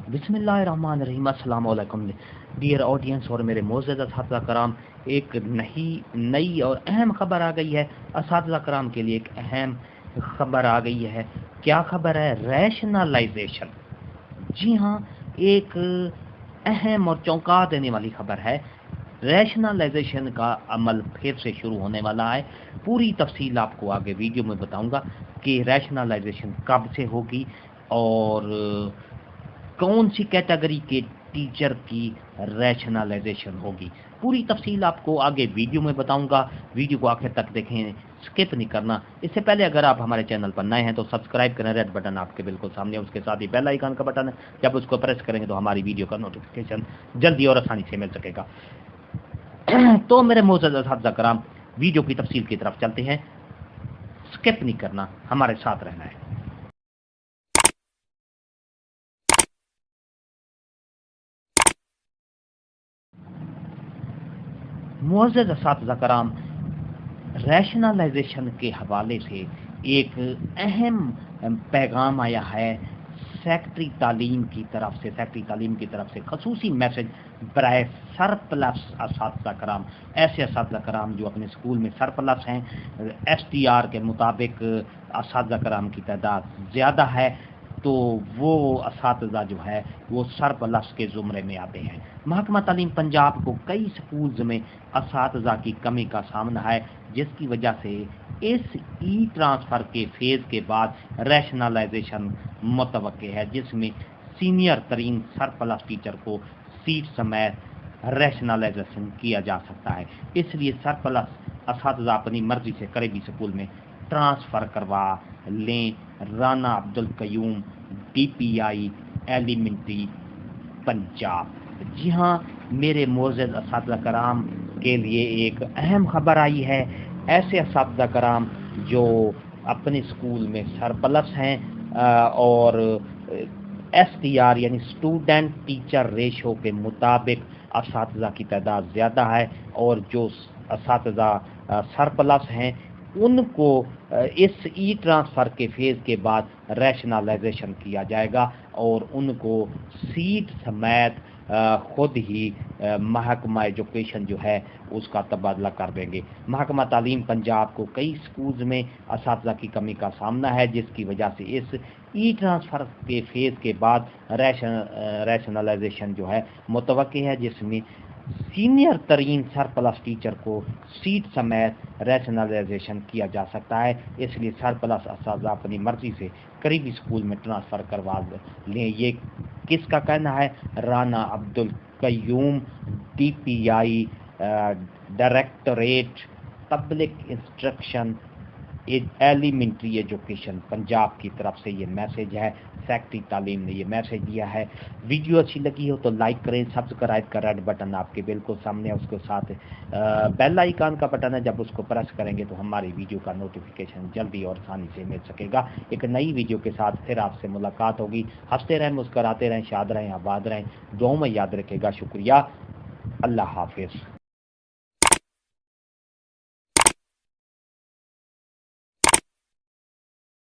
बिस्मिल्लाहिर्रहमानिर्रहीम। अस्सलाम वालेकुम डियर ऑडियंस और मेरे मोअज़्ज़ज़ अस्हातिज़ा कराम। एक नई और अहम खबर आ गई है। अस्हातिज़ा कराम के लिए एक अहम खबर आ गई है। क्या खबर है? रैशनलाइजेशन। जी हाँ, एक अहम और चौंका देने वाली खबर है। रैशनलाइजेशन का अमल फिर से शुरू होने वाला है। पूरी तफसील आपको आगे वीडियो में बताऊंगा कि रैशनलाइजेशन कब से होगी और कौन सी कैटेगरी के टीचर की रैशनलाइजेशन होगी। पूरी तफसील आपको आगे वीडियो में बताऊंगा। वीडियो को आखिर तक देखें, स्किप नहीं करना। इससे पहले अगर आप हमारे चैनल पर नए हैं तो सब्सक्राइब करें, रेड बटन आपके बिल्कुल सामने है, उसके साथ ही बेल आइकन का बटन है। जब उसको प्रेस करेंगे तो हमारी वीडियो का नोटिफिकेशन जल्दी और आसानी से मिल सकेगा। तो मेरे मोअज़्ज़ज़ अस्हातिज़ा कराम, वीडियो की तफसील की तरफ चलते हैं। स्किप नहीं करना, हमारे साथ रहना है। मुअज़्ज़ज़ अस्हातिज़ा कराम, रैशनलाइजेशन के हवाले से एक अहम पैगाम आया है सेक्रेटरी तालीम की तरफ से खसूसी मैसेज बराए सरप्लस असातिज़ा कराम। ऐसे असातिज़ा कराम जो अपने स्कूल में सरप्लस हैं, STR के मुताबिक असातिज़ा कराम की तादाद ज़्यादा है, तो वो असातिज़ा जो है वो सरप्लस के ज़ुमरे में आते हैं। महकमा तालीम पंजाब को कई स्कूल्स में असातिज़ा की कमी का सामना है, जिसकी वजह से इस ट्रांसफ़र के फेज़ के बाद रैशनलाइजेशन मुतवक्के है, जिसमें सीनियर तरीन सरप्लस टीचर को सीट समेत रैशनलाइजेशन किया जा सकता है। इसलिए सरप्लस असातिज़ा अपनी मर्जी से करीबी स्कूल में ट्रांसफ़र करवा लें। Rana Abdul Qayyum, DPI elementary Punjab. जी हाँ, मेरे मोअज़्ज़ज़ असातिज़ा कराम के लिए एक अहम खबर आई है। ऐसे असातिज़ा कराम जो अपने स्कूल में सरप्लस हैं और STR यानी स्टूडेंट टीचर रेशो के मुताबिक असातिज़ा की तादाद ज़्यादा है, और जो असातिज़ा सरप्लस हैं उनको इस ट्रांसफ़र के फेज़ के बाद रैशनलाइजेशन किया जाएगा और उनको सीट समेत खुद ही महकमा एजुकेशन जो है उसका तबादला कर देंगे। महकमा तालीम पंजाब को कई स्कूल्स में असातिज़ा की कमी का सामना है, जिसकी वजह से इस ट्रांसफ़र के फेज़ के बाद रैशनलाइजेशन जो है मुतवक्के है, जिसमें सीनियर तरीन सरप्लस टीचर को सीट समेत रैशनलाइजेशन किया जा सकता है। इसलिए सरप्लस असातिज़ा अपनी मर्जी से करीबी स्कूल में ट्रांसफ़र करवा लें। ये किसका कहना है? Rana Abdul Qayyum, DPI directorate public instruction elementary education Punjab की तरफ से ये मैसेज है। सेक्रेटरी तालीम ने ये मैसेज दिया है। वीडियो अच्छी लगी हो तो लाइक करें, सब्सक्राइब का रेड बटन आपके बिल्कुल सामने है, उसके साथ बेल आइकन का बटन है। जब उसको प्रेस करेंगे तो हमारी वीडियो का नोटिफिकेशन जल्दी और आसानी से मिल सकेगा। एक नई वीडियो के साथ फिर आपसे मुलाकात होगी। हंसते रहें, मुस्कराते रहें, शाद रहें, आबाद रहें, दुआओं में याद रखेगा। शुक्रिया। अल्लाह हाफिज़।